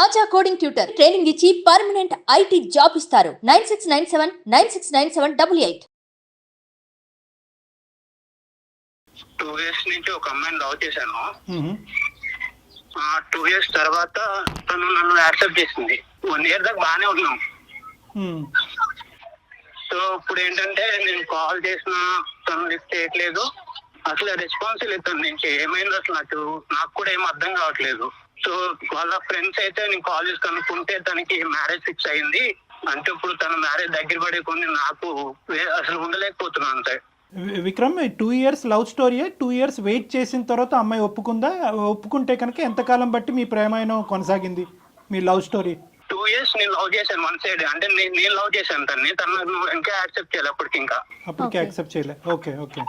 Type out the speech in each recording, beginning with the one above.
ఆచా coding tutor training ఇచ్చి permanent IT job ఇస్తారు. 9697969788. 2 years నుంచి ఒక అమ్మాయిని లవ్ చేశాను. 2 years తర్వాత తను నన్ను యాక్సెప్ట్ చేసింది. 1 year దాకా బాగానే ఉన్నాం. సో ఇప్పుడు ఏంటంటే నేను కాల్ చేసినా తను లిఫ్ట్ చేయట్లేదు. అసలు రెస్పాన్స్ లేదు తన నుంచి. ఏమైంది అసలు నాకు కూడా ఏం అర్థం కావట్లేదు. సో వాళ్ళ ఫ్రెండ్స్ అయితే నేను కాల్ చేసి కనుక్కుంటే తనకి మ్యారేజ్ ఫిక్స్ అయింది అంటే ఇప్పుడు తన మ్యారేజ్ దగ్గర పడే కొన్ని నాకు అసలు ఉండలేకపోతున్నాను అంతే. విక్రమ్, 2 years లవ్ స్టోరీయే. 2 years వెయిట్ చేసిన తర్వాత అమ్మాయి ఒప్పుకుందా? ఒప్పుకుంటే కనుక ఎంతకాలం బట్టి మీ ప్రేమాయణం కొనసాగింది, మీ లవ్ స్టోరీ? 2 years నేను లవ్ చేశాను వన్ సైడ్. అంటే నేను లవ్ చేశాను తను ఇంకా యాక్సెప్ట్ చేయాలి అప్పటికి. ఇంకా అప్పటికి యాక్సెప్ట్ చేయలే. Okay okay.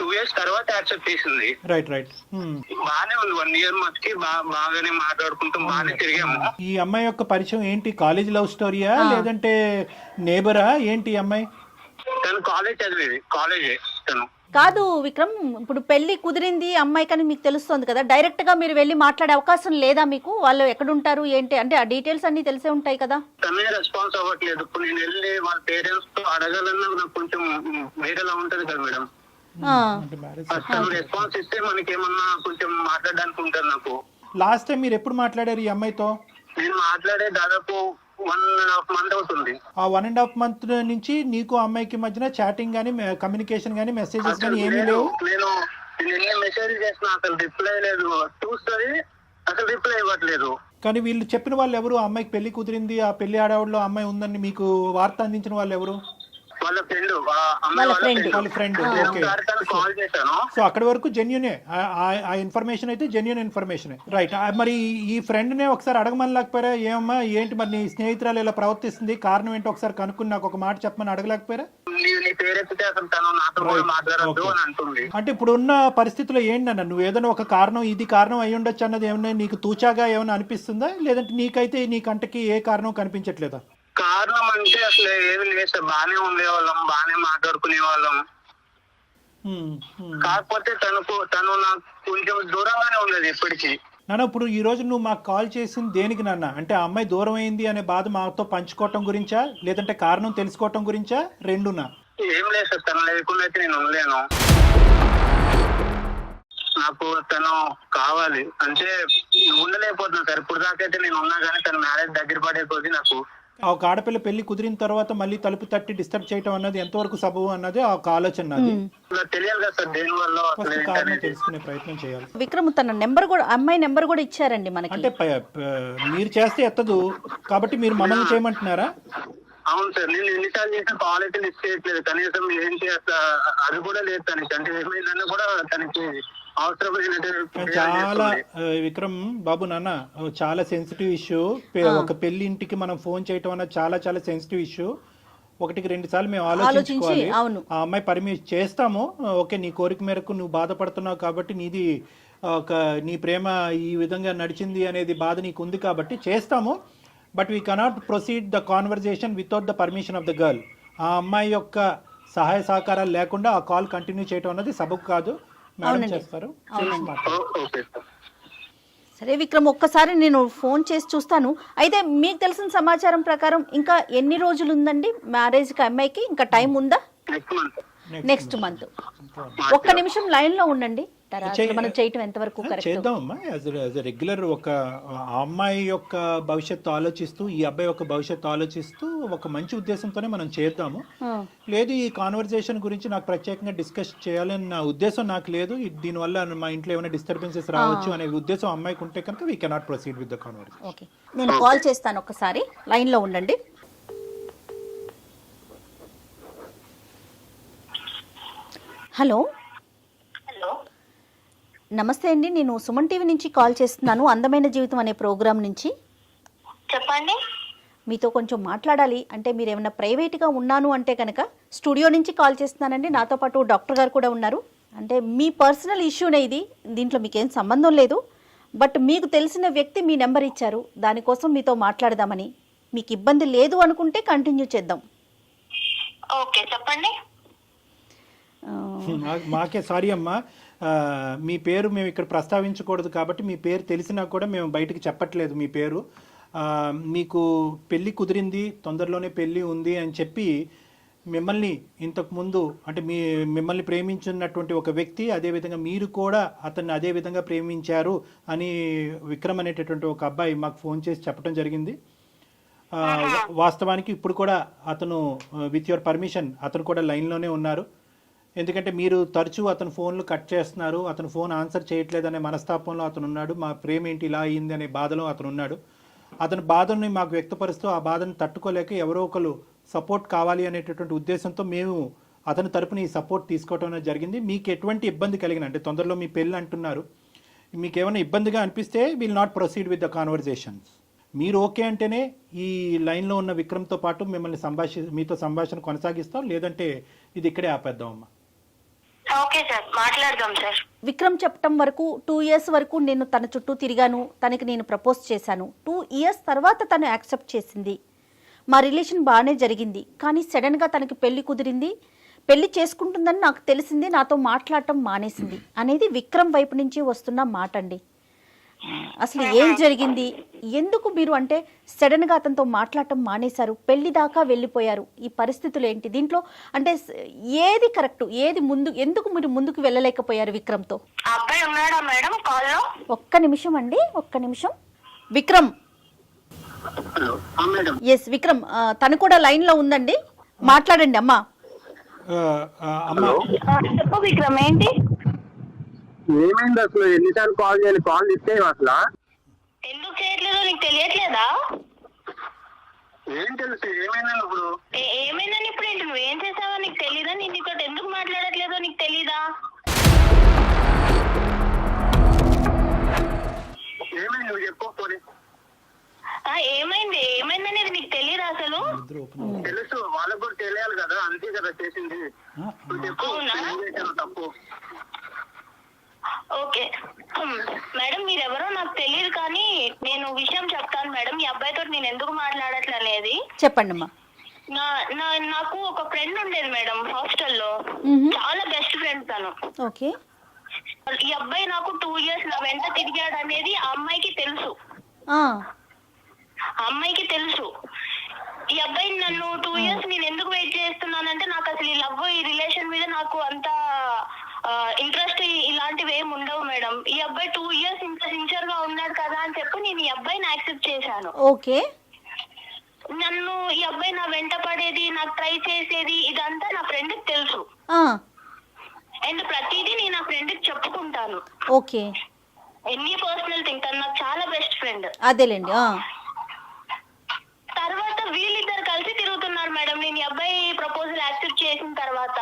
2 years తర్వాత యాక్సెప్ట్ చేసింది. రైట్. బాగానే ఉంది. 1 year మధ్యకి బాగానే మాట్లాడుకుంటూ బాగానే తిరిగాము. ఈ అమ్మాయి యొక్క పరిచయం ఏంటి? కాలేజ్ లవ్ స్టోరీయా లేదంటే నేబరా ఏంటి? ఈ అమ్మాయి తను కాలేజ్ చదివేది. కాలేజే తను. కాదు విక్రమ్, ఇప్పుడు పెళ్లి కుదిరింది అమ్మాయి కానీ మీకు తెలుస్తుంది కదా, డైరెక్ట్ గా మీరు వెళ్ళి మాట్లాడే అవకాశం లేదా మీకు? వాళ్ళు ఎక్కడుంటారు ఏంటి అంటే ఆ డీటెయిల్స్ అన్ని తెలిసే ఉంటాయి కదా. తనే రెస్పాన్స్ అవ్వట్లేదు. ఇప్పుడు నేను వెళ్ళి వాళ్ళ పేరెంట్స్ తో అడగాలన్నా నాకు కొంచెం వేరేలా ఉంటది కదా మేడం. తను రెస్పాన్స్ ఇస్తే మనకి ఏమన్నా కొంచెం మాట్లాడడానికి ఉంటుంది నాకు. లాస్ట్ టైం మీరు ఎప్పుడు మాట్లాడారు ఈ అమ్మాయితో? నేను మాట్లాడే దాదాపు 1.5 month అవుతుంది. ఆ 1.5 month నుంచి నీకు అమ్మాయికి మధ్యన చాటింగ్ గానీ, కమ్యూనికేషన్ గానీ, మెసేజెస్ గానీ ఏమీ లేవు? నేను ఎన్ని మెసేజ్ చేసినా అసలు రిప్లై లేదు. చూస్తుంది అసలు రిప్లై ఇవ్వట్లేదు. కానీ వీళ్ళు చెప్పిన వాళ్ళు ఎవరు? ఆ అమ్మాయికి పెళ్లి కుదిరింది, ఆ పెళ్లి ఆడవాళ్ళలో అమ్మాయి ఉందని మీకు వార్త అందించిన వాళ్ళు ఎవరు? వాళ్ళ ఫ్రెండ్. వాళ్ళ ఫ్రెండ్. ఓకే. కాల్ చేశాను. సో అక్కడి వరకు జెన్యునే ఆ ఇన్ఫర్మేషన్ అయితే జెన్యున్ ఇన్ఫర్మేషన్. రైట్. మరి ఈ ఫ్రెండ్ నే ఒకసారి అడగమని లేకపోయారా? ఏమమ్మా ఏంటి మరి నీ స్నేహితురాలు ఇలా ప్రవర్తిస్తుంది, కారణం ఏంటో ఒకసారి కనుక్కుని నాకు ఒక మాట చెప్పమని అడగలేకపోయారా? అంటే ఇప్పుడు ఉన్న పరిస్థితుల్లో ఏంటన్నా నువ్వు ఏదైనా ఒక కారణం, ఇది కారణం అయ్యి ఉండొచ్చు అన్నది ఏమన్నా నీకు తూచాగా ఏమైనా అనిపిస్తుందా? లేదంటే నీకైతే నీ కంటకి ఏ కారణం కనిపించట్లేదా? కారణం అంటే అసలు ఏమి లేదు సార్. బాగానే ఉండేవాళ్ళం, బాగానే మాట్లాడుకునే వాళ్ళం. కాకపోతే తను నాకు కొంచెం దూరంగానే ఉండేది ఎప్పటికీ. నాన్న, ఇప్పుడు ఈ రోజు నువ్వు మాకు కాల్ చేసింది దేనికి నాన్న? అంటే ఆ అమ్మాయి దూరం అయింది అనే బాధ మాతో పంచుకోవటం గురించా, లేదంటే కారణం తెలుసుకోవటం గురించా? రెండునా? ఏం లేదు సార్. తను లేకుండా అయితే నేను ఉండలేను. నాకు తను కావాలి అంటే ఉండలేకపోతున్నా సార్. ఇప్పుడు దాకైతే నేను ఉన్నా కానీ తన మ్యారేజ్ దగ్గర పడే కొద్ది నాకు ఒక ఆడపిల్ల పెళ్లి కుదిరిన తర్వాత మళ్ళీ తలుపు తట్టి డిస్టర్బ్ చేయటం అన్నది ఎంతవరకు సబబు అన్నది ఒక ఆలోచన. తెలియాలి కదా సార్ దేని వల్ల కారణం తెలుసుకునే ప్రయత్నం చేయాలి. విక్రమ్ తన నెంబర్ కూడా, అమ్మాయి నెంబర్ కూడా ఇచ్చారండి మనకి. అంటే మీరు చేస్తే ఎత్తదు కాబట్టి మీరు మమ్మల్ని చేయమంటున్నారా? అవును సార్. నేను ఎన్నిసార్లు చేసిన కాల్ అయితే లిస్ట్ చేయట్లేదు. కనీసం ఏంటి అది కూడా లేదు తనకి. అంటే ఏమైందన్నా కూడా తనకి చాలా విక్రమ్ బాబు నాన్న, చాలా సెన్సిటివ్ ఇష్యూ. ఒక పెళ్లి ఇంటికి మనం ఫోన్ చేయటం అన్నది చాలా చాలా సెన్సిటివ్ ఇష్యూ. 1-2 సార్లు మేము ఆలోచించుకోవాలి. ఆ అమ్మాయి పర్మిషన్ చేస్తాము. ఓకే, నీ కోరిక మేరకు నువ్వు బాధపడుతున్నావు కాబట్టి నీది నీ ప్రేమ ఈ విధంగా నడిచింది అనేది బాధ నీకు ఉంది కాబట్టి చేస్తాము. But we cannot proceed the conversation without the permission of the girl. ఆ అమ్మాయి యొక్క సహాయ సహకారాలు లేకుండా ఆ కాల్ కంటిన్యూ చేయటం అన్నది సబబు కాదు. సరే విక్రమ్, ఒక్కసారి నేను ఫోన్ చేసి చూస్తాను. అయితే మీకు తెలిసిన సమాచారం ప్రకారం ఇంకా ఎన్ని రోజులు ఉందండి మ్యారేజ్కి అమ్మాయికి? ఇంకా టైం ఉందా? Next month. ఒక్క నిమిషం లైన్ లో ఉండండి. మనం చేయటం ఎంతవరకు చేద్దామమ్మా. యాజ్ రెగ్యులర్ ఒక అమ్మాయి యొక్క భవిష్యత్తు ఆలోచిస్తూ, ఈ అబ్బాయి యొక్క భవిష్యత్తు ఆలోచిస్తూ ఒక మంచి ఉద్దేశంతోనే మనం చేద్దాము. లేదు ఈ కాన్వర్జేషన్ గురించి నాకు ప్రత్యేకంగా డిస్కస్ చేయాలని నా ఉద్దేశం నాకు లేదు. దీనివల్ల మా ఇంట్లో ఏమైనా డిస్టర్బెన్సెస్ రావచ్చు అనే ఉద్దేశం అమ్మాయికి ఉంటే కనుక we cannot proceed with the conversation. Okay, నేను కాల్ చేస్తాను. ఒకసారి లైన్ లో ఉండండి. హలో. నమస్తే అండి, నేను సుమన్ టీవీ నుంచి కాల్ చేస్తున్నాను, అందమైన జీవితం అనే ప్రోగ్రాం నుంచి. చెప్పండి. మీతో కొంచెం మాట్లాడాలి. అంటే మీరు ఏమైనా ప్రైవేట్గా ఉన్నాను అంటే కనుక స్టూడియో నుంచి కాల్ చేస్తున్నానండి. నాతో పాటు డాక్టర్ గారు కూడా ఉన్నారు. అంటే మీ పర్సనల్ ఇష్యూనే ఇది, దీంట్లో మీకేం సంబంధం లేదు. బట్ మీకు తెలిసిన వ్యక్తి మీ నెంబర్ ఇచ్చారు, దానికోసం మీతో మాట్లాడదామని. మీకు ఇబ్బంది లేదు అనుకుంటే కంటిన్యూ చేద్దాం. ఓకే, చెప్పండి. మాకే సారీ అమ్మా, మీ పేరు మేము ఇక్కడ ప్రస్తావించకూడదు కాబట్టి మీ పేరు తెలిసినా కూడా మేము బయటకు చెప్పట్లేదు మీ పేరు. మీకు పెళ్ళి కుదిరింది, తొందరలోనే పెళ్ళి ఉంది అని చెప్పి మిమ్మల్ని ఇంతకుముందు అంటే మిమ్మల్ని ప్రేమించున్నటువంటి ఒక వ్యక్తి, అదేవిధంగా మీరు కూడా అతన్ని అదే విధంగా ప్రేమించారు అని విక్రమ్ అనేటటువంటి ఒక అబ్బాయి మాకు ఫోన్ చేసి చెప్పడం జరిగింది. వాస్తవానికి ఇప్పుడు కూడా అతను విత్ యువర్ పర్మిషన్ అతను కూడా లైన్లోనే ఉన్నారు. ఎందుకంటే మీరు తరచూ అతను ఫోన్లు కట్ చేస్తున్నారు, అతను ఫోన్ ఆన్సర్ చేయట్లేదనే మనస్తాపంలో అతను ఉన్నాడు. మా ప్రేమ ఏంటి ఇలా అయ్యింది అనే బాధలో అతను ఉన్నాడు. అతని బాధని మాకు వ్యక్తపరుస్తూ ఆ బాధను తట్టుకోలేక ఎవరో ఒకరు సపోర్ట్ కావాలి అనేటటువంటి ఉద్దేశంతో మేము అతని తరపున ఈ సపోర్ట్ తీసుకోవడం జరిగింది. మీకు ఎటువంటి ఇబ్బంది కలిగిన అంటే తొందరలో మీ పెళ్ళి అంటున్నారు, మీకు ఏమైనా ఇబ్బందిగా అనిపిస్తే will not proceed with the conversations. మీరు ఓకే అంటేనే ఈ లైన్లో ఉన్న విక్రమ్తో పాటు మిమ్మల్ని మీతో సంభాషణ కొనసాగిస్తాం, లేదంటే ఇది ఇక్కడే ఆపేద్దాం అమ్మా. ఓకే సార్, మాట్లాడదాం సార్. విక్రమ్ చెప్పటం వరకు 2 years వరకు నేను తన చుట్టూ తిరిగాను, తనకి నేను ప్రపోజ్ చేశాను. 2 years తర్వాత తను యాక్సెప్ట్ చేసింది, మా రిలేషన్ బాగానే జరిగింది. కానీ సడన్గా తనకి పెళ్లి కుదిరింది, పెళ్లి చేసుకుంటుందని నాకు తెలిసింది, నాతో మాట్లాడటం మానేసింది అనేది విక్రమ్ వైపు నుంచి వస్తున్న మాట అండి. అసలు ఏం జరిగింది, ఎందుకు మీరు అంటే సడన్గా అతనితో మాట్లాడటం మానేశారు, పెళ్లి దాకా వెళ్ళిపోయారు, ఈ పరిస్థితులు ఏంటి దీంట్లో? అంటే ఏది కరెక్ట్, ఏది ముందు, ఎందుకు మీరు ముందుకు వెళ్ళలేకపోయారు విక్రమ్తో? అబ్బాయి ఉన్నాడా మేడం కాల్లో? ఒక్క నిమిషం అండి, ఒక్క నిమిషం. విక్రమ్, ఎస్ విక్రమ్, తను కూడా లైన్ లో ఉందండి, మాట్లాడండి అమ్మా. చెప్పు విక్రమ్, ఏంటి ఏమైంది అసలు? ఎన్నిసార్లు కాల్ చేయాలి? కాల్ ఇస్తే అసలు ఎందుకు చేయట్లేదో నీకు తెలియట్లేదా? ఏం తెలుసు? ఏమైందని ఇప్పుడు? ఏమైందని ఇప్పుడు ఏంటి? నువ్వేం చేసావో నీకు తెలీదా? నేను నీతో ఎందుకు మాట్లాడట్లేదో నీకు తెలీదా? ఏమైంది నువ్వు చెప్పకపోతే? ఏమైంది ఏమైందనేది నీకు తెలీదా అసలు? తెలుసు, వాళ్ళకు కూడా తెలియాలి కదా, అంతే కదా చేసింది. నువ్వు చెప్పు, తప్పు. ఓకే మేడం, మీరెవరో నాకు తెలియదు, కానీ నేను విషయం చెప్తాను మేడం. ఈ అబ్బాయితో నేను ఎందుకు మాట్లాడట్లేదు చెప్పండి అమ్మా. నాకు ఒక ఫ్రెండ్ ఉండేది మేడం హాస్టల్లో, చాలా బెస్ట్ ఫ్రెండ్ తను. ఓకే, ఈ అబ్బాయి నాకు 2 years నా వెంట తిరిగాడు అనేది ఆ అమ్మాయికి తెలుసు. ఆ అమ్మాయికి తెలుసు. ఈ అబ్బాయి నన్ను 2 years నేను ఎందుకు వెయిట్ చేస్తున్నానంటే, నాకు అసలు ఈ లవ్, ఈ రిలేషన్ మీద నాకు అంత ఇంట్రెస్ట్ ఇలాంటివి ఏమి ఉండవు మేడం. ఈ అబ్బాయి 2 years ఇంత సిన్సియర్ గా ఉన్నాడు కదా అని చెప్పి నేను ఈ అబ్బాయిని యాక్సెప్ట్ చేశాను. ఓకే, నన్ను ఈ అబ్బాయి నా వెంట పడేది, నాకు ట్రై చేసేది, ఇదంతా నా ఫ్రెండ్ కి తెలుసు. అండ్ ప్రతిదీ నేను నా ఫ్రెండ్ కి చెప్పుకుంటాను. ఓకే, ఎన్ని పర్సనల్ థింగ్, తను నాకు చాలా బెస్ట్ ఫ్రెండ్. అదేలేండి. తర్వాత వీళ్ళిద్దరు కలిసి తిరుగుతున్నారు మేడం, నేను ఈ అబ్బాయి ప్రపోజల్ యాక్సెప్ట్ చేసిన తర్వాత.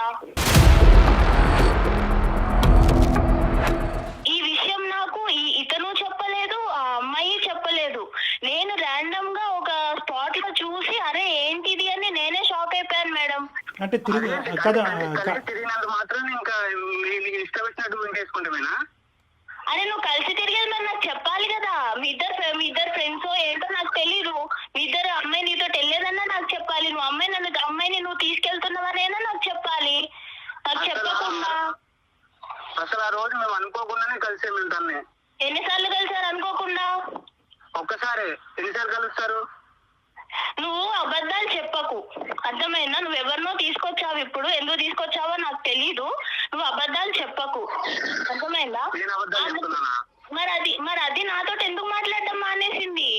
ఈ విషయం నాకు ఇతను చెప్పలేదు, ఆ అమ్మాయి చెప్పలేదు. నేను ర్యాండమ్ గా ఒక స్పాట్ లో చూసి అరే ఏంటిది అని నేనే షాక్ అయిపోయాను మేడం. అంటే తిరిగినందుకు మాత్రం ఇంకా ఇష్టం వచ్చినట్టు వేసుకుంటామేనా? అరే నువ్వు కలిసి తిరిగేది మరి నాకు చెప్పాలి కదా. మీ ఇద్దరు ఫ్రెండ్స్ ఏంటో నాకు తెలీదు. మీ ఇద్దరు అమ్మాయి నీతో వెళ్ళేదన్నా నాకు చెప్పాలి. నువ్వు అమ్మాయిని నువ్వు తీసుకెళ్తున్నావనేనా నాకు చెప్పాలి. నాకు చెప్పకుండా అసలు ఆ రోజు మేము అనుకోకుండానే కలిసాము. తన్ని ఎన్నిసార్లు కలిసారు అనుకోకుండా? ఒక్కసారి. ఎన్నిసార్లు కలుస్తారు? నువ్వు అబద్ధాలు చెప్పకు, అర్థమైందా? నువ్వు ఎవరినో తీసుకొచ్చావు, ఇప్పుడు ఎందుకు తీసుకొచ్చావో నాకు తెలీదు. నువ్వు అబద్ధాలు చెప్పకు, అర్థమైందా? మరి అది నాతో ఎందుకు మాట్లాడటం మానేసింది?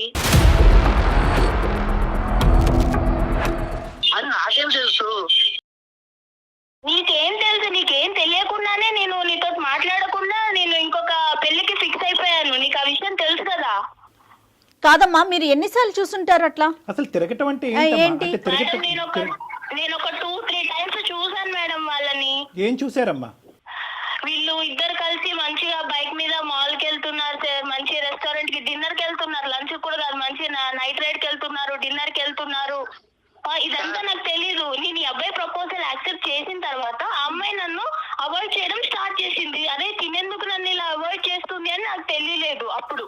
అది నాకేం తెలుసు? నీకేం తెలుసు? నీకేం తెలియకుండానే నేను నీతో మాట్లాడకుండా నేను ఇంకొక పెళ్లికి ఫిక్స్ అయిపోయాను. నీకు ఆ విషయం తెలుసు కదా? కాదమ్మా, మీరు ఎన్నిసార్లు చూసుంటారు అట్లా? అసలు తిరగటం అంటే నేను ఒక 2-3 times చూసాను మేడం వాళ్ళని. ఏం చూసారమ్మా? వీళ్ళు ఇద్దరు కలిసి మంచిగా బైక్ మీద మాల్ కి వెళ్తున్నారు సార్, మంచి రెస్టారెంట్ కి డిన్నర్ కి వెళ్తున్నారు, లంచ్ కూడా కాదు, మంచి నైట్ రైడ్ కి వెళ్తున్నారు, డిన్నర్ కి వెళ్తున్నారు. ఇదంతా నాకు తెలీదు. నేను ఈ అబ్బాయి ప్రపోజల్ యాక్సెప్ట్ చేసిన తర్వాత ఆ అమ్మాయి నన్ను అవాయిడ్ చేయడం స్టార్ట్ చేసింది. అదే తినేందుకు నన్ను ఇలా అవాయిడ్ చేస్తుంది అని నాకు తెలియలేదు అప్పుడు.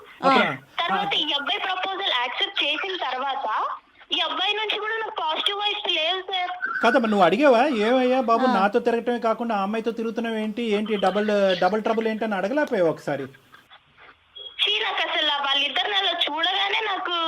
తర్వాత ఈ అబ్బాయి ప్రపోజల్ యాక్సెప్ట్ చేసిన తర్వాత ఈ అబ్బాయి నుంచి కూడా నాకు పాజిటివ్ వైబ్స్ లేవు సార్. కాదమ్మా, నువ్వు అడిగావా ఏమయ్యా బాబు నాతో తిరగటమే కాకుండా ఆ అమ్మాయితో తిరుగుతున్నావు ఏంటి డబుల్ ట్రబుల్ ఏంటని అడగలేకపోయావు ఒకసారి? నాకు అసలు వాళ్ళిద్దరు నాలో చూడగానే నాకు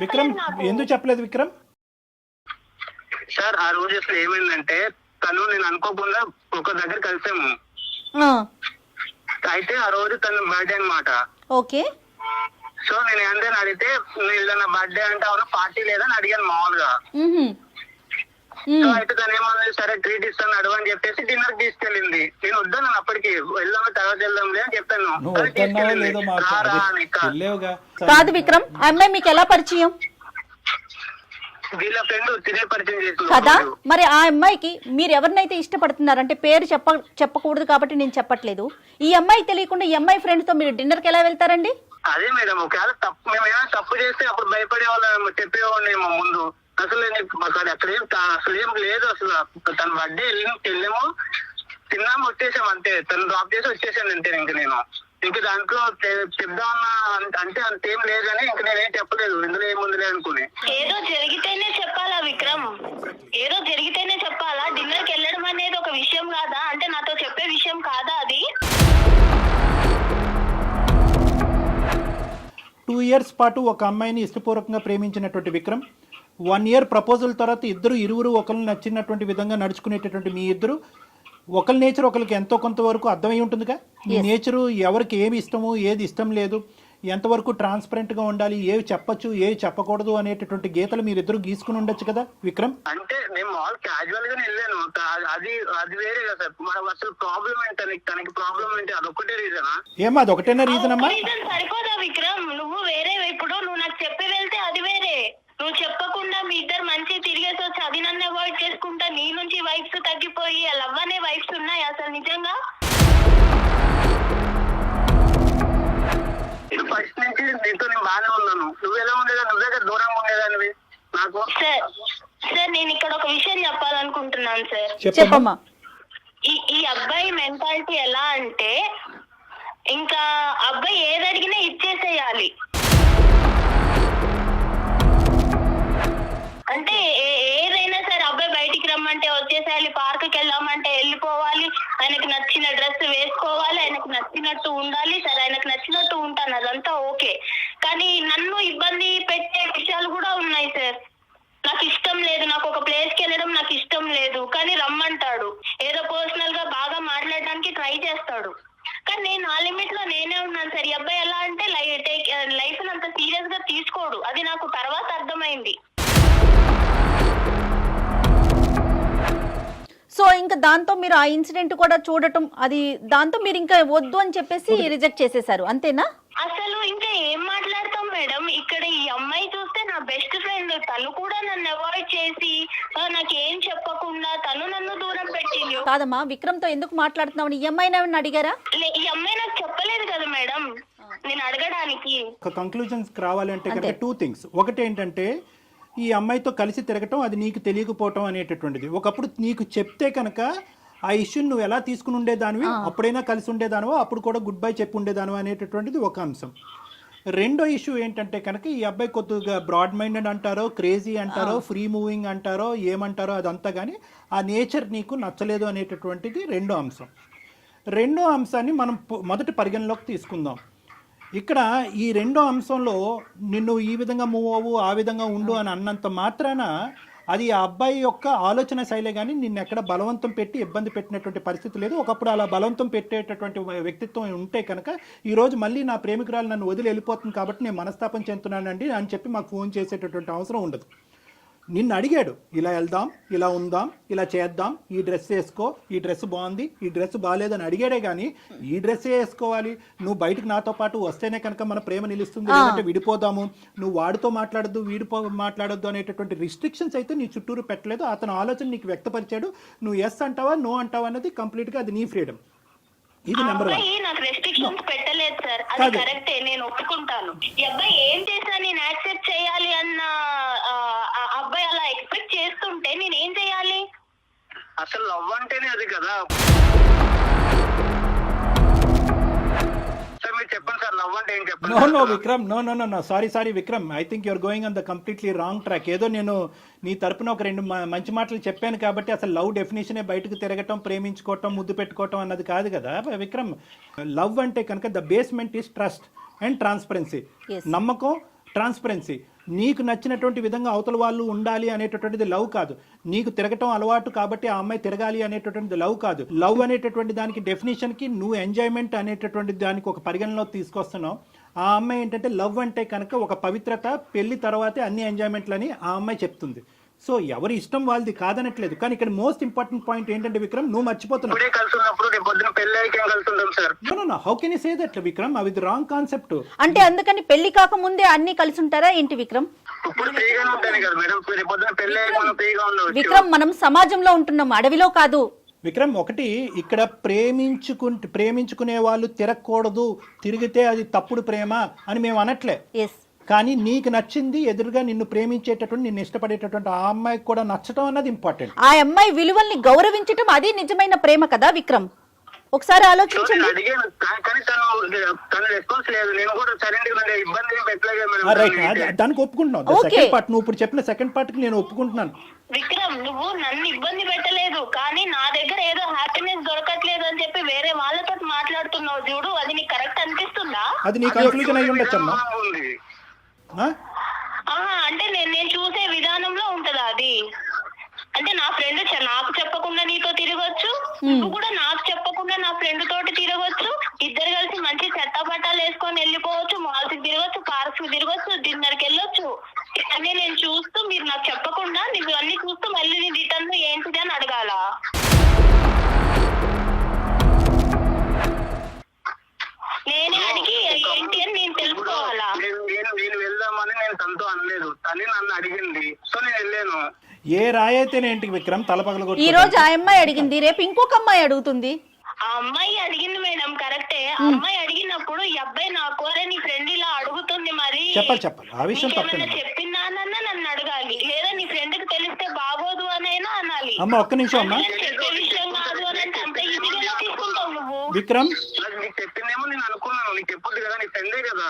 విక్రమ్ ఎందుకు చెప్పలేదు విక్రమ్? సార్ ఆ రోజు అసలు ఏమైందంటే తను నేను అనుకోకుండా ఒక దగ్గర కలిసాము. అయితే ఆ రోజు తను బర్త్డే అన్నమాట. ఓకే. సో నేను ఏంటని అడిగితే ఏదైనా బర్త్డే అంటే అవును పార్టీ లేదని అడిగాను మామూలుగా. సో అయితే తను ఏమన్నది, సరే ట్రీట్ ఇస్తాను అడుగు అని చెప్పేసి డిన్నర్ తీసుకెళ్ళింది. నేను వద్దాను అప్పటికి, వెళ్దాం తర్వాత వెళ్దాంలే అని చెప్పాను. కాదు విక్రమ్, ఆ అమ్మాయి మీకు ఎలా పరిచయం? వీళ్ళ ఫ్రెండ్ తినే పరిచయం చేసింది కదా. మరి ఆ అమ్మాయికి మీరు ఎవరినైతే ఇష్టపడుతున్నారంటే పేరు చెప్పకూడదు కాబట్టి నేను చెప్పట్లేదు. ఈ అమ్మాయి తెలియకుండా ఈ అమ్మాయి ఫ్రెండ్ తో మీరు డిన్నర్ కి ఎలా వెళ్తారండి? అదే మేడం, ఒకవేళ తప్పు మేము ఏమైనా తప్పు చేస్తే అప్పుడు భయపడే వాళ్ళం చెప్పేవాడిని ముందు. అసలు అసలు ఏం లేదు. అసలు తన బర్త్డే వెళ్ళాము, తిన్నాము, వచ్చేసాం అంతే. తను డ్రాప్ చేసి వచ్చేసాను అంతే. ఇంక దాంట్లో చెప్దామన్నా అంటే అంతేం లేదని ఇంక నేనేం చెప్పలేదు, ఇందులో ఏముందిలే అనుకుని. ఏదో జరిగితేనే చెప్పాలా విక్రమ్? ఏదో జరిగితేనే చెప్పాలా? డిన్నర్ కి వెళ్ళడం అనేది ఒక విషయం కాదా? అంటే నాతో చెప్పే విషయం కాదా అది? 2 years పాటు ఒక అమ్మాయిని ఇష్టపూర్వకంగా ప్రేమించినటువంటి విక్రమ్ 1 year ప్రపోజల్ తర్వాత ఇరువురు ఒకరిని నచ్చినటువంటి విధంగా నడుచుకునేటటువంటి మీ ఇద్దరు ఒకరి నేచర్ ఒకరికి ఎంతో కొంతవరకు అర్థమై ఉంటుందిగా. మీ నేచరు ఎవరికి ఏమి ఇష్టము, ఏది ఇష్టం లేదు, ఎంతవరకు ట్రాన్స్పరెంట్గా ఉండాలి, ఏవి చెప్పచ్చు, ఏవి చెప్పకూడదు అనేటటువంటి గీతలు మీరిద్దరు గీసుకుని ఉండొచ్చు కదా విక్రమ్. అంటే నేను మాల్ క్యాజువల్ గానే వెళ్ళాను, అది వేరే కదా సార్. మనం అసలు ప్రాబ్లం ఏంటి, తనకి ప్రాబ్లం ఏంటి, అదొక్కటే రీజనా? ఏమా అదొకటేనా రీజన్ అమ్మా? సరిపోదా విక్రమ్? నువ్వు వేరే, ఇప్పుడు నువ్వు నాకు చెప్పి వెళ్తే అది వేరే, నువ్వు చెప్పకుండా మీ ఇద్దరు మంచి తిరిగేసి వచ్చి అది నన్ను అవాయిడ్ చేసుకుంటా నీ నుంచి వైఫ్స్ తగ్గిపోయి లవ్ అనే వైఫ్స్ ఉన్నాయి అసలు నిజంగా? ఫస్ట్ నుంచి నీతో నేను బాగానే ఉన్నాను. నువ్వు ఎలా ఉండేదా? నువ్వు దగ్గర దూరంగా ఉండేదానివి నాకు. సార్ నేను ఇక్కడ ఒక విషయం చెప్పాలనుకుంటున్నాను సార్. చెప్పమ్మా. ఈ అబ్బాయి మెంటాలిటీ ఎలా అంటే ఇంకా అబ్బాయి ఏది అడిగినా ఇచ్చేసేయాలి. అంటే ఏదైనా సరే అబ్బాయి బయటికి రమ్మంటే వచ్చేసేయాలి, పార్క్కి వెళ్దామంటే వెళ్ళిపోవాలి, ఆయనకు నచ్చిన డ్రెస్ వేసుకోవాలి, ఆయనకు నచ్చినట్టు ఉండాలి. సరే ఆయనకు నచ్చినట్టు ఉంటాను, అదంతా ఓకే. కానీ నన్ను ఇబ్బంది పెట్టే విషయాలు కూడా ఉన్నాయి సార్. నాకు ఇష్టం లేదు, నాకు ఒక ప్లేస్కి వెళ్ళడం నాకు ఇష్టం లేదు, కానీ రమ్మంటాడు. ఏదో పర్సనల్ గా బాగా మాట్లాడడానికి ట్రై చేస్తాడు, కానీ నేను ఆ లిమిట్ లో నేనే ఉన్నాను సార్. ఈ అబ్బాయి ఎలా అంటే లైఫ్ అంత సీరియస్ గా తీసుకోడు, అది నాకు తర్వాత అర్థమైంది. సో ఇంకా దాంతో మీరు ఆ ఇన్సిడెంట్ కూడా చూడటం, అది దాంతో మీరు ఇంకా వద్దు అని చెప్పేసి రిజెక్ట్ చేసేసారు అంతేనా? అసలు ఇంకా ఏం మాట్లాడతాం మేడం? ఇక్కడ ఈ అమ్మాయి చూస్తే నా బెస్ట్ ఫ్రెండ్, తను కూడా నన్ను అవాయిడ్ చేసి నాకేం చెప్పకుండా తను నన్ను దూరం పెట్టింది. కాదమ్మా, విక్రమ్ తో ఎందుకు మాట్లాడుతున్నావు? ఈ అమ్మాయిని ఏమన్నా అడిగారా? ఈ అమ్మాయి నాకు చెప్పలేదు కదా మేడం నేను అడగడానికి. ఒక కంక్లూజన్స్ రావాలి అంటే కనుక 2 things. ఒకటి ఏంటంటే ఈ అమ్మాయితో కలిసి తిరగటం అది నీకు తెలియకపోవటం అనేటటువంటిది. ఒకప్పుడు నీకు చెప్తే కనుక ఆ ఇష్యూని నువ్వు ఎలా తీసుకుని ఉండేదానివి, అప్పుడైనా కలిసి ఉండేదానివో, అప్పుడు కూడా గుడ్ బై చెప్పి ఉండేదానివో అనేటటువంటిది ఒక అంశం. రెండో ఇష్యూ ఏంటంటే కనుక ఈ అబ్బాయి కొద్దిగా బ్రాడ్ మైండెడ్ అంటారో, క్రేజీ అంటారో, ఫ్రీ మూవింగ్ అంటారో, ఏమంటారో అదంతా, కానీ ఆ నేచర్ నీకు నచ్చలేదు అనేటటువంటిది రెండో అంశం. రెండో అంశాన్ని మనం మొదటి పరిగణలోకి తీసుకుందాం. ఇక్కడ ఈ రెండో అంశంలో నిన్ను ఈ విధంగా మూవ్ అవ్వు, ఆ విధంగా ఉండు అని అన్నంత మాత్రాన అది ఆ అబ్బాయి యొక్క ఆలోచన శైలే, కానీ నిన్ను ఎక్కడ బలవంతం పెట్టి ఇబ్బంది పెట్టినటువంటి పరిస్థితి లేదు. ఒకప్పుడు అలా బలవంతం పెట్టేటటువంటి వ్యక్తిత్వం ఉంటే కనుక ఈరోజు మళ్ళీ నా ప్రేమికురాలు నన్ను వదిలి వెళ్ళిపోతుంది కాబట్టి నేను మనస్తాపం చెందుతున్నానండి అని చెప్పి మాకు ఫోన్ చేసేటటువంటి అవసరం ఉండదు. నిన్ను అడిగాడు, ఇలా వెళ్దాం, ఇలా ఉందాం, ఇలా చేద్దాం, ఈ డ్రెస్ వేసుకో, ఈ డ్రెస్ బాగుంది, ఈ డ్రెస్ బాగాలేదని అడిగాడే కానీ ఈ డ్రెస్ వేసుకోవాలి, నువ్వు బయటకు నాతో పాటు వస్తేనే కనుక మన ప్రేమ నిలుస్తుంది, లేదంటే విడిపోదాము, నువ్వు వాడితో మాట్లాడద్దు, మాట్లాడొద్దు అనేటటువంటి రిస్ట్రిక్షన్స్ అయితే నీ చుట్టూరు పెట్టలేదు. అతను ఆలోచన నీకు వ్యక్తపరిచాడు. నువ్వు ఎస్ అంటావా, నో అంటావా అనేది కంప్లీట్గా అది నీ ఫ్రీడమ్. ఇది నెంబర్ 1. నాకు రెస్ట్రిక్షన్స్ పెట్టలేదు సార్, అది కరెక్టే, నేను ఒప్పుకుంటాను. ఈ అబ్బాయి ఏం చేసినా నేను యాక్సెప్ట్ చేయాలి అన్న అబ్బాయి అలా ఎక్స్పెక్ట్ చేస్తుంటే నేను ఏం చేయాలి? అసలు లవ్ అంటేనే అది కదా. సార్ మీరు చెప్పండి సార్, లవ్ అంటే ఏం చెప్పండి? No Vikram, no sorry Vikram, I think you're going on the completely wrong track. ఏదో నేను నీ తరపున ఒక 2 మంచి మాటలు చెప్పాను కాబట్టి అసలు లవ్ డెఫినేషనే బయటకు తిరగటం, ప్రేమించుకోవటం, ముద్దు పెట్టుకోవటం అన్నది కాదు కదా విక్రమ్. లవ్ అంటే కనుక the basement is trust and transparency. నమ్మకం, ట్రాన్స్పరెన్సీ. నీకు నచ్చినటువంటి విధంగా అవతల వాళ్ళు ఉండాలి అనేటటువంటిది లవ్ కాదు. నీకు తిరగటం అలవాటు కాబట్టి ఆ అమ్మాయి తిరగాలి అనేటటువంటిది లవ్ కాదు. లవ్ అనేటటువంటి దానికి డెఫినేషన్కి నువ్వు ఎంజాయ్మెంట్ అనేటటువంటి దానికి ఒక పరిగణలో తీసుకొస్తున్నావు. ఆ అమ్మాయి ఏంటంటే లవ్ అంటే కనుక ఒక పవిత్రత, పెళ్లి తర్వాతే అన్ని ఎంజాయ్మెంట్లని ఆ అమ్మాయి చెప్తుంది. సో ఎవరి ఇష్టం వాళ్ళది కాదనట్లేదు. కానీ ఇక్కడ మోస్ట్ ఇంపార్టెంట్ పాయింట్ ఏంటంటే విక్రమ్, నువ్వు మర్చిపోతున్నావు. ఇప్పుడే కలిసి ఉన్నప్పుడు రేపు పొద్దున పెళ్లి అయ్యాక కలిసి ఉంటాం sir. Know how can you say that Vikram? అది రాంగ్ కాన్సెప్ట్. అంటే అందుకని పెళ్లి కాకముందే అన్ని కలిసి ఉంటారా ఏంటి విక్రమ్? ఇప్పుడు ఫ్రీగానే ఉంటాను కదా మేడం, రేపు పొద్దున పెళ్లి అయ్యాక మనం ఫ్రీగా ఉండవచ్చు. విక్రమ్, మనం సమాజంలో ఉంటున్నాం, అడవిలో కాదు. విక్రమ్, ఒకటి ఇక్కడ ప్రేమించుకునే వాళ్ళు తిరగకూడదు, తిరిగితే అది తప్పుడు ప్రేమ అని మేము అనట్లే. ఎస్, కానీ నీకు నచ్చింది, ఎదురుగా నిన్ను ప్రేమించేటటువంటి, నిన్ను ఇష్టపడేటటువంటి ఆ అమ్మాయికి కూడా నచ్చటం అన్నది ఇంపార్టెంట్. ఆ అమ్మాయి విలువల్ని గౌరవించటం అది నిజమైన ప్రేమ కదా విక్రమ్? ఒకసారి ఆలోచించండి. అడిగాను కానీ తను రెస్పాన్స్ లేదు. నేను కూడా సరైన ఇబ్బంది రైట్, దానికి ఒప్పుకుంటున్నాను. సెకండ్ పార్ట్, నువ్వు ఇప్పుడు చెప్పిన సెకండ్ పార్ట్ కి నేను ఒప్పుకుంటున్నాను. విక్రమ్, నువ్వు నన్ను ఇబ్బంది పెట్టలేదు, కానీ నా దగ్గర ఏదో హ్యాపీనెస్ దొరకట్లేదు అని చెప్పి వేరే వాళ్ళతో మాట్లాడుతున్నావు చూడు, అది నీకు కరెక్ట్ అనిపిస్తుందా? అది నీ కన్క్లూజన్ అయి ఉండొచ్చమ్మా. అంటే నేను చూసే విధానంలో ఉంటదా అది? అంటే నా ఫ్రెండ్ నాకు చెప్పకుండా నీతో తిరగొచ్చు, నువ్వు కూడా నాకు చెప్పకుండా నా ఫ్రెండ్ తోటి తిరగొచ్చు, ఇద్దరు కలిసి మంచి చెత్త బట్టాలు వేసుకొని వెళ్ళిపోవచ్చు, మాల్స్ కి తిరగొచ్చు, పార్క్స్ కి తిరగొచ్చు, డిన్నర్ కి వెళ్ళొచ్చు. అన్నీ నేను చూస్తూ మీరు నాకు చెప్పకుండా నువ్వు అన్ని చూస్తూ మళ్ళీ నీ రిటర్న్ ఏంటిది అని అడగాల? నేనే అడిగి ఏంటి అని నేను తెలుసుకోవాలా? నేను వెళ్దామని నేను తనతో అనలేదు, తనే నన్ను అడిగింది, సో నేను వెళ్ళాను. ఏ రాయైతేనేంటి విక్రమ్, తలపగల ఈ రోజు ఆ అమ్మాయి అడిగింది, రేపు ఇంకొక అమ్మాయి అడుగుతుంది. ఆ అమ్మాయి అడిగింది మేడం, కరెక్టే. ఆ అమ్మాయి అడిగినప్పుడు ఈ అబ్బాయి నాకు నీ ఫ్రెండ్ ఇలా అడుగుతుంది, మరి చెప్పాలి ఆ విషయం తప్పకుండా చెప్పినానన్నా నన్ను అడగాలి, లేదా నీ ఫ్రెండ్ కి తెలిస్తే బాగోదు అనైనా అనాలి. అమ్మ ఒక్క నిమిషం అమ్మా. చెప్పే విషయం కాదు అని అంటే అంత ఈజీగా తీసుకుంటావు నువ్వు. విక్రమ్, నీకు చెప్పిందేమో నేను అనుకున్నాను, నీకు చెప్పొద్దు కదా, నీ ఫ్రెండే కదా.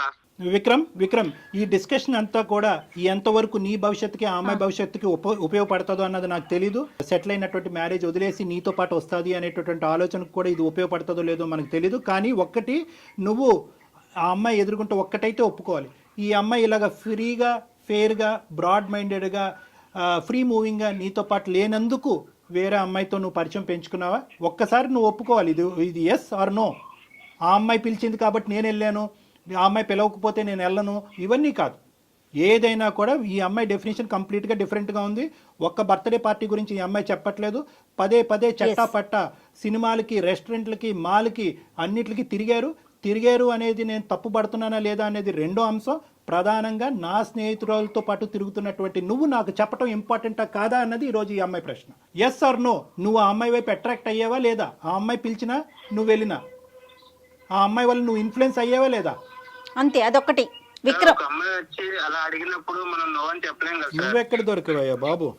విక్రమ్, ఈ డిస్కషన్ అంతా కూడా ఎంతవరకు నీ భవిష్యత్తుకి, ఆ అమ్మాయి భవిష్యత్తుకి ఉపయోగపడుతుందో అన్నది నాకు తెలీదు. సెటిల్ అయినటువంటి మ్యారేజ్ వదిలేసి నీతో పాటు వస్తుంది అనేటటువంటి ఆలోచనకు కూడా ఇది ఉపయోగపడుతుందో లేదో మనకు తెలీదు. కానీ ఒక్కటి, నువ్వు ఆ అమ్మాయి ఎదుర్కొంటే ఒక్కటైతే ఒప్పుకోవాలి, ఈ అమ్మాయి ఇలాగ ఫ్రీగా, ఫెయిర్గా, బ్రాడ్ మైండెడ్గా, ఫ్రీ మూవింగ్గా నీతో పాటు లేనందుకు వేరే అమ్మాయితో నువ్వు పరిచయం పెంచుకున్నావా? ఒక్కసారి నువ్వు ఒప్పుకోవాలి, ఇది ఎస్ ఆర్ నో. ఆ అమ్మాయి పిలిచింది కాబట్టి నేను వెళ్ళాను, ఆ అమ్మాయి పిలవకపోతే నేను వెళ్ళను, ఇవన్నీ కాదు. ఏదైనా కూడా ఈ అమ్మాయి డెఫినేషన్ కంప్లీట్గా డిఫరెంట్గా ఉంది. ఒక్క బర్త్డే పార్టీ గురించి ఈ అమ్మాయి చెప్పట్లేదు, పదే చట్టా పట్ట సినిమాలకి, రెస్టారెంట్లకి, మాల్కి, అన్నిటికి తిరిగారు అనేది నేను తప్పు పడుతున్నానా లేదా అనేది రెండో అంశం. ప్రధానంగా నా స్నేహితులతో పాటు తిరుగుతున్నటువంటి నువ్వు నాకు చెప్పడం ఇంపార్టెంటా కాదా అన్నది ఈరోజు ఈ అమ్మాయి ప్రశ్న. ఎస్ ఆర్ నో, నువ్వు ఆ అమ్మాయి వైపు అట్రాక్ట్ అయ్యావా లేదా? ఆ అమ్మాయి పిలిచినా నువ్వు వెళ్ళినా, ఆ అమ్మాయి వల్ల నువ్వు ఇన్ఫ్లుయెన్స్ అయ్యావా లేదా? అంతే, అదొకటి. విక్రమ్, అమ్మాయి వచ్చి అలా అడిగినప్పుడు మనం నో అని చెప్పలేం కదా. నువ్వెక్కడ దొరికావయ్యా బాబు?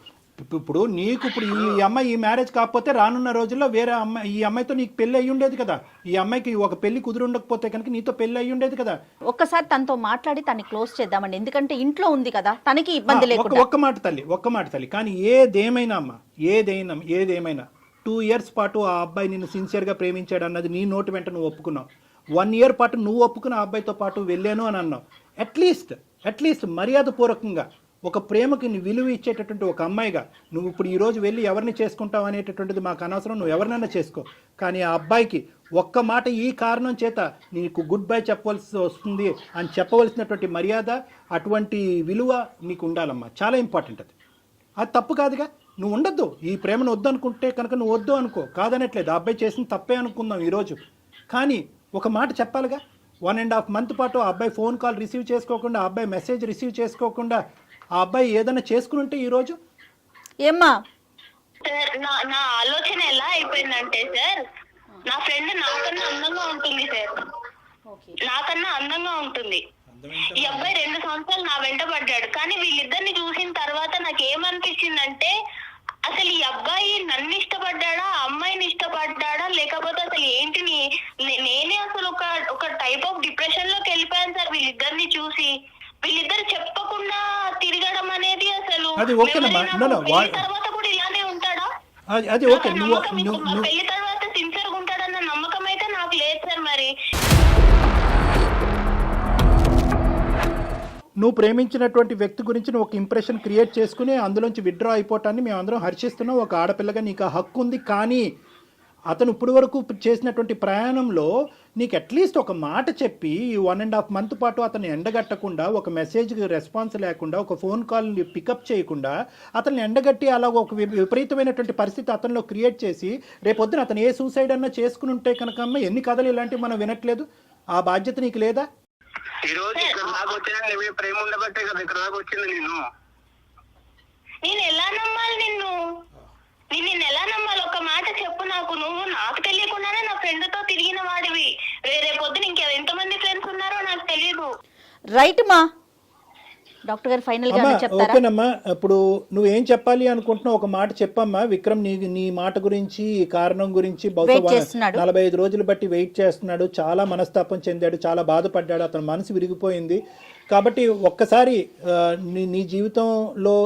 ఇప్పుడు నీకు ఈ అమ్మాయి ఈ మ్యారేజ్ కాకపోతే రానున్న రోజుల్లో వేరే అమ్మాయి, ఈ అమ్మాయితో నీకు పెళ్లి అయ్యి ఉండేది కదా. ఈ అమ్మాయికి ఒక పెళ్లి కుదిరి ఉండకపోతే కనుక నీతో పెళ్లి అయ్యి ఉండేది కదా. ఒక్కసారి తనతో మాట్లాడి తనని క్లోజ్ చేద్దామండి, ఎందుకంటే ఇంట్లో ఉంది కదా, తనకి ఇబ్బంది లేకుండా. ఒక్క మాట తల్లి, కానీ ఏదేమైనా అమ్మా, ఏదేమైనా 2 years పాటు ఆ అబ్బాయి నిన్ను సిన్సియర్గా ప్రేమించాడు అన్నది నీ నోటి వెంట నువ్వు ఒప్పుకున్నావు. 1 year పాటు నువ్వు ఒప్పుకున్న ఆ అబ్బాయితో పాటు వెళ్ళాను అని అన్నావు. అట్లీస్ట్ మర్యాదపూర్వకంగా ఒక ప్రేమకి నీ విలువ ఇచ్చేటటువంటి ఒక అమ్మాయిగా నువ్వు ఇప్పుడు ఈరోజు వెళ్ళి ఎవరిని చేసుకుంటావు అనేటటువంటిది మాకు అనవసరం, నువ్వు ఎవరినైనా చేసుకో. కానీ ఆ అబ్బాయికి ఒక్క మాట ఈ కారణం చేత నీకు గుడ్ బై చెప్పవలసి వస్తుంది అని చెప్పవలసినటువంటి మర్యాద, అటువంటి విలువ నీకు ఉండాలమ్మా. చాలా ఇంపార్టెంట్ అది తప్పు కాదుగా. నువ్వు ఉండొద్దు, ఈ ప్రేమను వద్దు అనుకుంటే కనుక నువ్వు వద్దు అనుకో, కాదనట్లేదు. ఆ అబ్బాయి చేసిన తప్పే అనుకుందాం ఈరోజు, కానీ ఒక మాట చెప్పాలిగా. 1.5 month పాటు ఆ అబ్బాయి ఫోన్ కాల్ రిసీవ్ చేసుకోకుండా, ఆ అబ్బాయి మెసేజ్ రిసీవ్ చేసుకోకుండా ఆ అబ్బాయి ఏదైనా చేసుకుని ఉంటే ఈరోజు ఏమ్మా? సార్, నా ఆలోచన ఎలా అయిపోయిందంటే సార్, నా ఫ్రెండ్ నాకన్నా అందంగా ఉంటుంది సార్, నాకన్నా అందంగా ఉంటుంది. ఈ అబ్బాయి 2 సంవత్సరాలు నా వెంట పడ్డాడు, కానీ వీళ్ళిద్దరిని చూసిన తర్వాత నాకు ఏమనిపించిందంటే, అసలు ఈ అబ్బాయి నన్ను ఇష్టపడ్డాడా, అమ్మాయిని ఇష్టపడ్డాడా, లేకపోతే అసలు ఏంటి, నేనే అసలు ఒక టైప్ ఆఫ్ డిప్రెషన్ లోకి వెళ్ళిపోయాను సార్ వీళ్ళిద్దరిని చూసి. వీళ్ళిద్దరు చెప్పకుండా తిరగడం అనేది అసలు తర్వాత కూడా ఇలానే ఉంటాడా? పెళ్లి తర్వాత సిన్సియర్ గా ఉంటాడన్న నమ్మకం అయితే నాకు లేదు సార్. మరి నువ్వు ప్రేమించినటువంటి వ్యక్తి గురించి నువ్వు ఒక ఇంప్రెషన్ క్రియేట్ చేసుకుని అందులోంచి విత్డ్రా అయిపోవటాన్ని మేము అందరం హర్షిస్తున్నాం. ఒక ఆడపిల్లగా నీకు ఆ హక్కు ఉంది. కానీ అతను ఇప్పటి వరకు చేసినటువంటి ప్రయాణంలో నీకు అట్లీస్ట్ ఒక మాట చెప్పి 1.5 month పాటు అతన్ని ఎండగట్టకుండా, ఒక మెసేజ్కి రెస్పాన్స్ లేకుండా, ఒక ఫోన్ కాల్ని పికప్ చేయకుండా అతన్ని ఎండగట్టి అలా ఒక విపరీతమైనటువంటి పరిస్థితి అతనిలో క్రియేట్ చేసి రేపొద్దున అతను ఏ సూసైడ్ అన్నా చేసుకుని ఉంటే కనుక ఎన్ని కథలు ఇలాంటివి మనం వినట్లేదు. ఆ బాధ్యత నీకు లేదా? ఈ రోజు ఇక్కడ దాకా వచ్చినా నీ ప్రేమ ఉండబట్టే కదా ఇక్కడ దాకా వచ్చింది. నేను ఎలా నమ్మాలి నిన్ను ఎలా నమ్మాలి? ఒక మాట చెప్పు నాకు. నువ్వు నాకు తెలియకుండానే నా ఫ్రెండ్ తో తిరిగిన వాడివి. రేపు పొద్దున ఎంతమంది ఫ్రెండ్స్ ఉన్నారో నాకు తెలియదు. రైట్ మా డాక్టర్ గారు ఫైనల్ గా చెప్తారా? ఓకేనమ్మా, ఇప్పుడు నువ్వేం చెప్పాలి అనుకుంటున్నావు ఒక మాట చెప్పమ్మా. విక్రమ్ నీ మాట గురించి, ఈ కారణం గురించి బహుశా 45 రోజులు బట్టి వెయిట్ చేస్తున్నాడు. చాలా మనస్తాపం చెందాడు, చాలా బాధపడ్డాడు, అతని మనసు విరిగిపోయింది. కాబట్టి ఒక్కసారి నీ జీవితంలో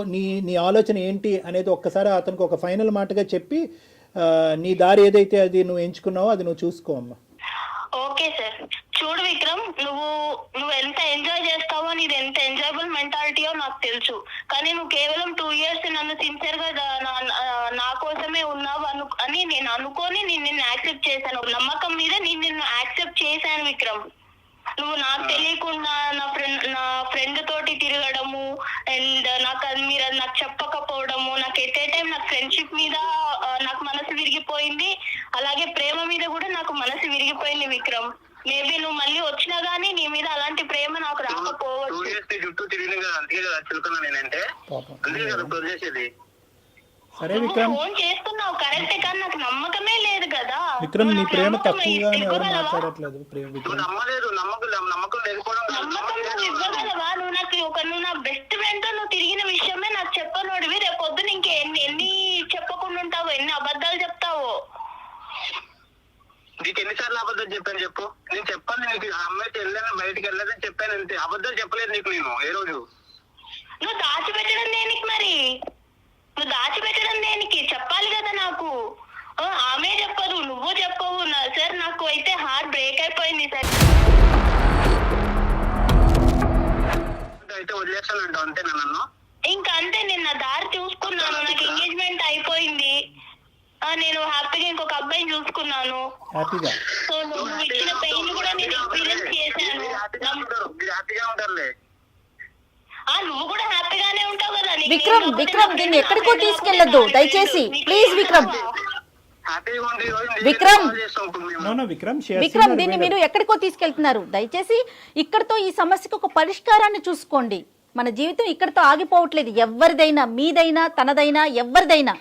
నీ ఆలోచన ఏంటి అనేది ఒక్కసారి అతనికి ఒక ఫైనల్ మాటగా చెప్పి నీ దారి ఏదైతే అది నువ్వు ఎంచుకున్నావో అది నువ్వు చూసుకో అమ్మా. Okay sir. చూడు విక్రమ్, నువ్వు ఎంత ఎంజాయ్ చేస్తావో, నీది ఎంత ఎంజాయబుల్ మెంటాలిటీయో నాకు తెలుసు. కానీ నువ్వు కేవలం 2 years నన్ను సిన్సియర్ గా నా కోసమే ఉన్నావు అని నేను అనుకొని నిన్ను యాక్సెప్ట్ చేశాను. నమ్మకం మీద నిన్ను యాక్సెప్ట్ చేశాను విక్రమ్. నువ్వు నాకు తెలియకుండా నా ఫ్రెండ్ తోటి తిరగడము అండ్ మీరు అది నాకు చెప్పకపోవడము, నాకు ఎట్ ఏ టైం నాకు ఫ్రెండ్షిప్ మీద నాకు మనసు విరిగిపోయింది, అలాగే ప్రేమ మీద కూడా నాకు మనసు విరిగిపోయింది విక్రమ్. మేబీ నువ్వు మళ్ళీ వచ్చినా గానీ నీ మీద అలాంటి ప్రేమ నాకు రాకపోవచ్చు. చుట్టూ తిరిగిన కదా, అందుకే కదా చులుకున్నా నేనంటే, అందుకే కదా వదిలేసేది. ఫోన్ చేస్తున్నావు కరెక్టే, కానీ నాకు నమ్మకమే లేదు కదా. విక్రమ్, నీ ప్రేమ తక్కువగా ఎవరు మాట్లాడట్లేదు. నమ్మలేదు, నమ్మకం లేకపోవడం. నమ్మకం ఇవ్వగలవా? నువ్వు నా బెస్ట్ ఫ్రెండ్ తో నువ్వు తిరిగిన విషయమే నాకు చెప్పనోడివి. రేపు పొద్దున ఎన్ని చెప్పకుండా ఉంటావు, ఎన్ని అబద్ధాలు చెప్తావో. నీకు ఎన్నిసార్లు అబద్ధాలు చెప్పాను చెప్పు. నేను చెప్పాను నీకు, అమ్మాయికి వెళ్ళాను, బయటకు వెళ్ళాలని చెప్పాను అంతే. అబద్ధాలు చెప్పలేదు నీకు నేను ఏ రోజు. నువ్వు దాచిపెట్టడం దేనికి మరి? నువ్వు దాచిపెట్టడం దేనికి? చెప్పాలి కదా నాకు. ఆమె చెప్పదు, నువ్వు చెప్పవు. సార్ నాకు అయితే హార్ట్ బ్రేక్ అయిపోయింది సార్. అయితే వదిలేస్తానంట అంతే నన్ను. ఇంకా అంతే, నేను నా దారి చూసుకున్నాను. నాకు ఎంగేజ్మెంట్ అయిపోయింది. నేను హ్యాపీగా ఇంకొక అబ్బాయిని చూసుకున్నాను. సో నువ్వు ఇచ్చిన పెయిన్ కూడా నేను ఎక్స్పీరియన్స్ చేశాను. నువ్వు కూడా హ్యాపీగానే ఉంటావు కదా. విక్రమ్ దీన్ని ఎక్కడికో తీసుకెళ్లొద్దు దయచేసి, ప్లీజ్ విక్రమ్. విక్రమ్ దీన్ని మీరు ఎక్కడికో తీసుకెళ్తున్నారు. దయచేసి ఇక్కడతో ఈ సమస్యకు ఒక పరిష్కారాన్ని చూసుకోండి. మన జీవితం ఇక్కడతో ఆగిపోవట్లేదు. ఎవరిదైనా, మీదైనా, తనదైనా, ఎవరిదైనా.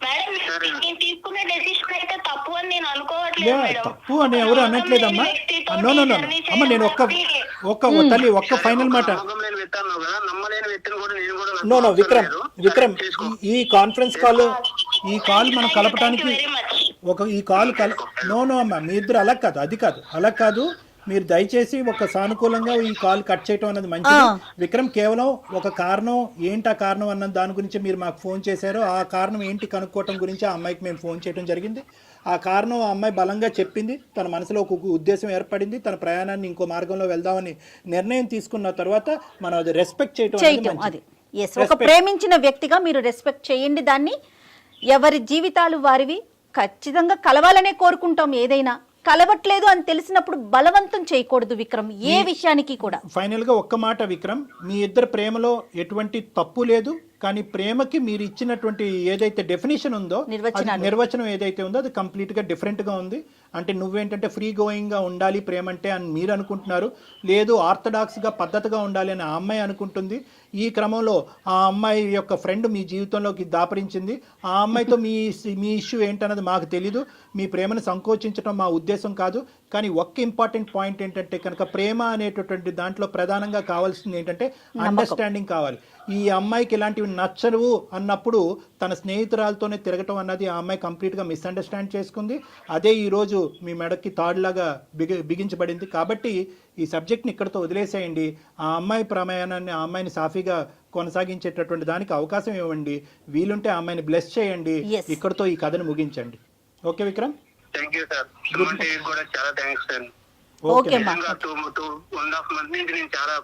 మేడం, నేను తీసుకునే డెసిషన్ అయితే తప్పు అని నేను అనుకోవట్లేదు. తప్పు అని ఎవరు అనట్లేదమ్మా. నో అమ్మ, నేను ఒక్క ఫైనల్ మాట. నో విక్రమ్, ఈ కాన్ఫరెన్స్ కాల్ మనం కలపడానికి నో అమ్మా, మీ ఇద్దరు అలా కాదు. మీరు దయచేసి ఒక సానుకూలంగా ఈ కాల్ కట్ చేయటం అన్నది మంచిది. విక్రమ్ కేవలం ఒక కారణం ఏంటి, ఆ కారణం అన్న దాని గురించి మీరు మాకు ఫోన్ చేశారు. ఆ కారణం ఏంటి కనుక్కోవటం గురించి ఆ అమ్మాయికి మేము ఫోన్ చేయడం జరిగింది. ఆ కారణం ఆ అమ్మాయి బలంగా చెప్పింది. తన మనసులో ఒక ఉద్దేశం ఏర్పడింది. తన ప్రయాణాన్ని ఇంకో మార్గంలో వెళ్దామని నిర్ణయం తీసుకున్న తర్వాత మనం అది రెస్పెక్ట్ చేయటం అది. ఒక ప్రేమించిన వ్యక్తిగా మీరు రెస్పెక్ట్ చేయండి దాన్ని. ఎవరి జీవితాలు వారివి. ఖచ్చితంగా కలవాలనే కోరుకుంటాం. ఏదైనా కలవట్లేదు అని తెలిసినప్పుడు బలవంతం చేయకూడదు విక్రమ్, ఏ విషయానికి కూడా. ఫైనల్ గా ఒక్క మాట విక్రమ్, మీ ఇద్దరు ప్రేమలో ఎటువంటి తప్పు లేదు. కానీ ప్రేమకి మీరు ఇచ్చినటువంటి ఏదైతే డెఫినేషన్ ఉందో, నిర్వచనం ఏదైతే ఉందో అది కంప్లీట్ గా డిఫరెంట్ గా ఉంది. అంటే నువ్వేంటంటే ఫ్రీ గోయింగ్ గా ఉండాలి ప్రేమ అంటే అని మీరు అనుకుంటున్నారు. లేదు, ఆర్థడాక్స్ గా పద్ధతిగా ఉండాలి అని ఆ అమ్మాయి అనుకుంటుంది. ఈ క్రమంలో ఆ అమ్మాయి యొక్క ఫ్రెండ్ మీ జీవితంలోకి దాపరించింది. ఆ అమ్మాయితో మీ ఇష్యూ ఏంటన్నది మాకు తెలీదు. మీ ప్రేమను సంకోచించడం మా ఉద్దేశం కాదు. కానీ ఒక్క ఇంపార్టెంట్ పాయింట్ ఏంటంటే కనుక ప్రేమ అనేటటువంటి దాంట్లో ప్రధానంగా కావాల్సింది ఏంటంటే అండర్స్టాండింగ్ కావాలి. ఈ అమ్మాయికి ఇలాంటివి నచ్చవు అన్నప్పుడు తన స్నేహితురాలతోనే తిరగటం అన్నది ఆ అమ్మాయి కంప్లీట్గా మిస్అండర్స్టాండ్ చేసుకుంది. అదే ఈరోజు మీ మెడకి తాడులాగా బిగించబడింది. కాబట్టి ఈ సబ్జెక్ట్ని ఇక్కడితో వదిలేసేయండి. ఆ అమ్మాయి ప్రయాణాన్ని, ఆ అమ్మాయిని సాఫీగా కొనసాగించేటటువంటి దానికి అవకాశం ఇవ్వండి. వీలుంటే ఆ అమ్మాయిని బ్లెస్ చేయండి. ఇక్కడితో ఈ కథను ముగించండి. Okay Vikram? Thank you sir. కూడా చాలా థ్యాంక్స్ సార్. ఓకే, 2.5 months నుంచి నేను చాలా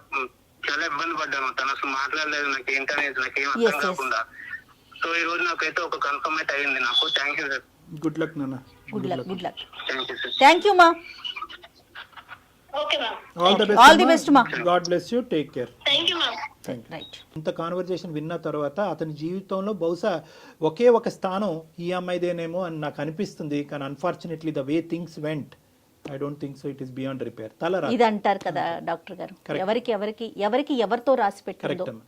చాలా ఇబ్బంది పడ్డాను. తను అసలు మాట్లాడలేదు, నాకు ఏంటనేది నాకేం Yes, అర్థం yes. కాకుండా. సో ఈ రోజు నాకైతే ఒక కన్ఫర్మ్ అయితే అయింది నాకు. Thank you sir. Good luck నాన్న. Good luck, good luck. Thank you sir. Thank you మా. Okay ma'am. All the best, ma. God bless you, take care. Thank you ma'am. Thank you. Right. ఇంత conversation విన్న తర్వాత అతని జీవితంలో బహుశా ఒకే ఒక స్థానం ఈ అమ్మాయిదేనేమో అని నాకు అనిపిస్తుంది. కానీ unfortunately the way things vent, I don't think so it is beyond repair. తల ఇది అంటారు కదా డాక్టర్ గారు, ఎవరికి ఎవరితో రాసి పెట్టిందో కరెక్ట్ అమ్మా.